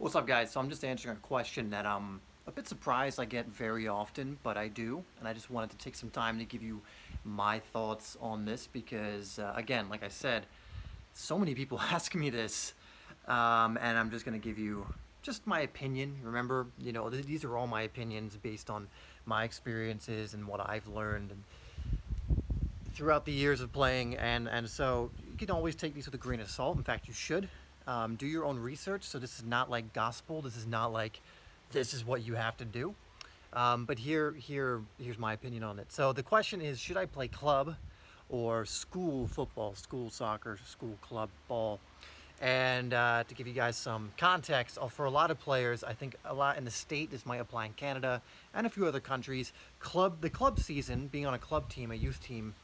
What's up, guys? So I'm just answering a question that I'm a bit surprised I get very often, but I do, and I just wanted to take some time to give you my thoughts on this because, again, like I said, so many people ask me this, and I'm just going to give you just my opinion. Remember, these are all my opinions based on my experiences and what I've learned and throughout the years of playing, and so you can always take these with a grain of salt. In fact, you should do your own research. So this is not like gospel. This is not like this is what you have to do. But here's my opinion on it. So the question is, should I play club or school football, school soccer, school club ball? And to give you guys some context, for a lot of players, I think a lot in the state, this might apply in Canada and a few other countries, the club season, being on a club team, a youth team,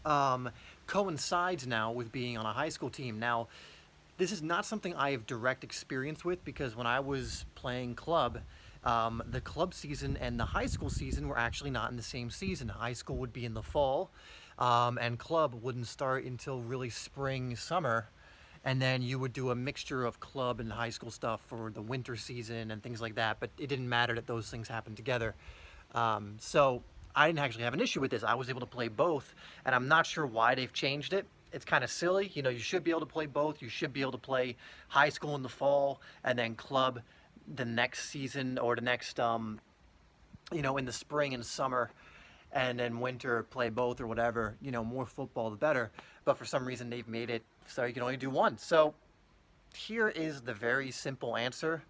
um, coincides now with being on a high school team. Now, this is not something I have direct experience with because when I was playing club, the club season and the high school season were actually not in the same season. High school would be in the fall, and club wouldn't start until really spring, summer. And then you would do a mixture of club and high school stuff for the winter season and things like that. But it didn't matter that those things happened together. So I didn't actually have an issue with this. I was able to play both, and I'm not sure why they've changed it. It's kind of silly. You should be able to play both. You should be able to play high school in the fall and then club the next season or the next, in the spring and summer, and then winter play both or whatever. More football the better. But for some reason they've made it so you can only do one. So here is the very simple answer,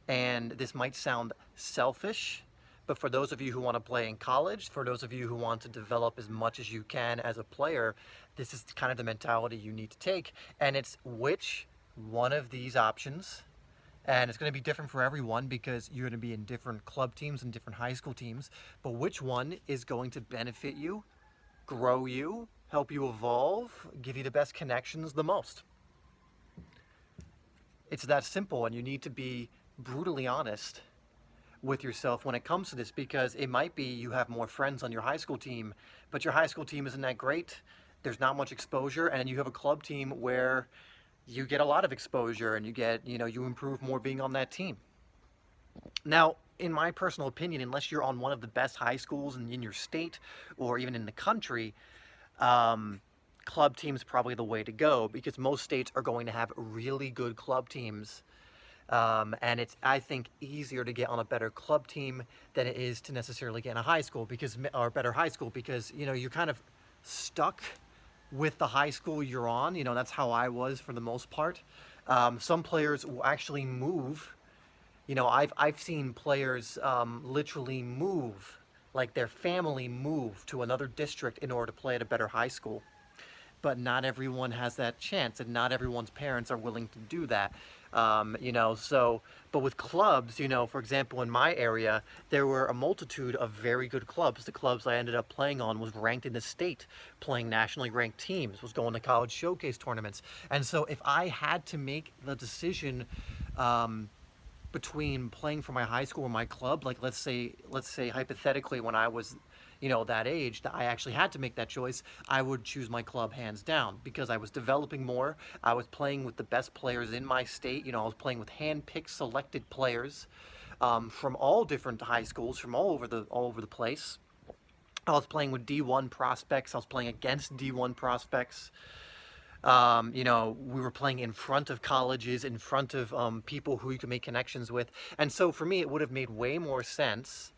and this might sound selfish, but for those of you who want to play in college, for those of you who want to develop as much as you can as a player, this is kind of the mentality you need to take. And it's which one of these options, and it's going to be different for everyone because you're going to be in different club teams and different high school teams, but which one is going to benefit you, grow you, help you evolve, give you the best connections the most. It's that simple, and you need to be brutally honest with yourself when it comes to this, because it might be you have more friends on your high school team, but your high school team isn't that great. There's not much exposure, and you have a club team where you get a lot of exposure and you improve more being on that team. Now, in my personal opinion, unless you're on one of the best high schools in your state or even in the country, club team's probably the way to go because most states are going to have really good club teams. And it's, I think, easier to get on a better club team than it is to necessarily get in a high school or better high school because, you're kind of stuck with the high school you're on. That's how I was for the most part. Some players will actually move. I've seen players literally move, like their family move to another district in order to play at a better high school. But not everyone has that chance, and not everyone's parents are willing to do that. But with clubs, for example, in my area, there were a multitude of very good clubs. The clubs I ended up playing on was ranked in the state, playing nationally ranked teams, was going to college showcase tournaments. And so if I had to make the decision, between playing for my high school or my club, like let's say hypothetically when I was that age that I actually had to make that choice, I would choose my club hands down because I was developing more. I was playing with the best players in my state. I was playing with hand-picked selected players from all different high schools from all over the place. I was playing with D1 prospects. I was playing against D1 prospects. We were playing in front of colleges, in front of people who you could make connections with. And so for me, it would have made way more sense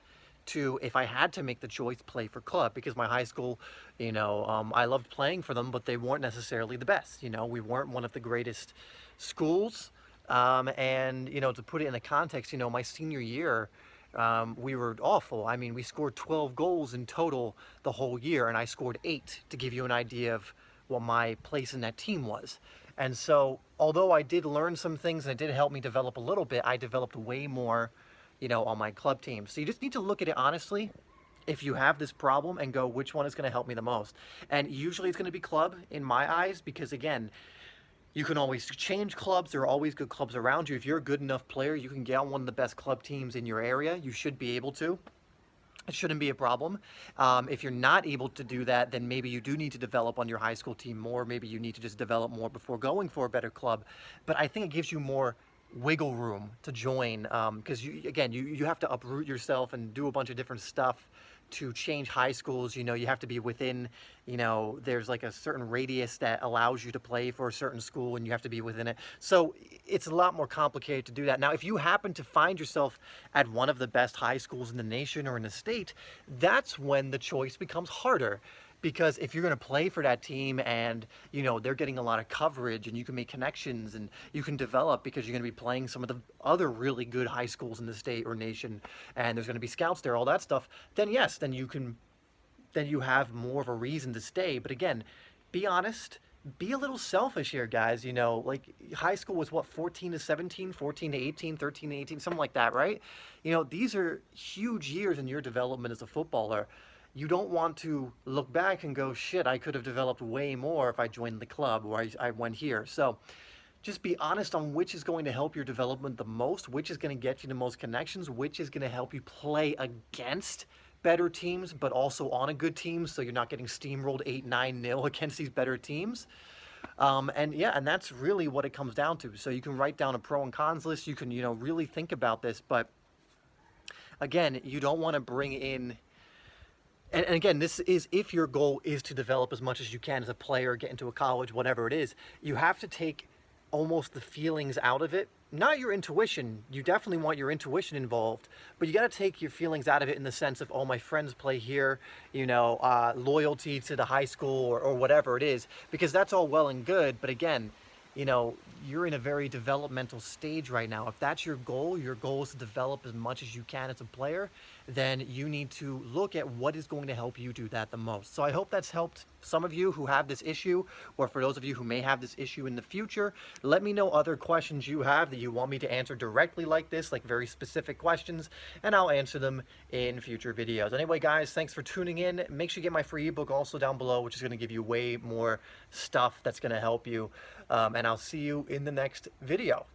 to, if I had to make the choice, play for club because my high school, I loved playing for them, but they weren't necessarily the best. We weren't one of the greatest schools. And, to put it in the context, my senior year, we were awful. I mean, we scored 12 goals in total the whole year, and I scored 8 to give you an idea of what my place in that team was. And so, although I did learn some things and it did help me develop a little bit, I developed way more, on my club team. So you just need to look at it honestly if you have this problem and go, which one is going to help me the most? And usually it's going to be club in my eyes because, again, you can always change clubs. There are always good clubs around you. If you're a good enough player, you can get on one of the best club teams in your area. You should be able to. It shouldn't be a problem. If you're not able to do that, then maybe you do need to develop on your high school team more. Maybe you need to just develop more before going for a better club. But I think it gives you more wiggle room to join, because you have to uproot yourself and do a bunch of different stuff to change high schools. You have to be within, there's like a certain radius that allows you to play for a certain school, and you have to be within it. So it's a lot more complicated to do that. Now, if you happen to find yourself at one of the best high schools in the nation or in the state, that's when the choice becomes harder. Because if you're going to play for that team and they're getting a lot of coverage, and you can make connections and you can develop because you're going to be playing some of the other really good high schools in the state or nation, and there's going to be scouts there, all that stuff, then yes, then you have more of a reason to stay. But again, be honest, be a little selfish here, guys. Like high school was what, 14 to 17, 14 to 18, 13 to 18, something like that, right? These are huge years in your development as a footballer. You don't want to look back and go, shit, I could have developed way more if I joined the club or I went here. So just be honest on which is going to help your development the most, which is going to get you the most connections, which is going to help you play against better teams, but also on a good team, so you're not getting steamrolled 8-9-0 against these better teams. And that's really what it comes down to. So you can write down a pro and cons list. You can, really think about this. But again, you don't want to bring in, and again, this is if your goal is to develop as much as you can as a player, get into a college, whatever it is, you have to take almost the feelings out of it. Not your intuition. You definitely want your intuition involved, but you got to take your feelings out of it in the sense of, oh, my friends play here, loyalty to the high school or whatever it is, because that's all well and good. But again, you're in a very developmental stage right now. If that's your goal is to develop as much as you can as a player, then you need to look at what is going to help you do that the most. So I hope that's helped some of you who have this issue, or for those of you who may have this issue in the future. Let me know other questions you have that you want me to answer directly like this, like very specific questions, and I'll answer them in future videos. Anyway, guys, thanks for tuning in. Make sure you get my free ebook also down below, which is going to give you way more stuff that's going to help you. And I'll see you in the next video.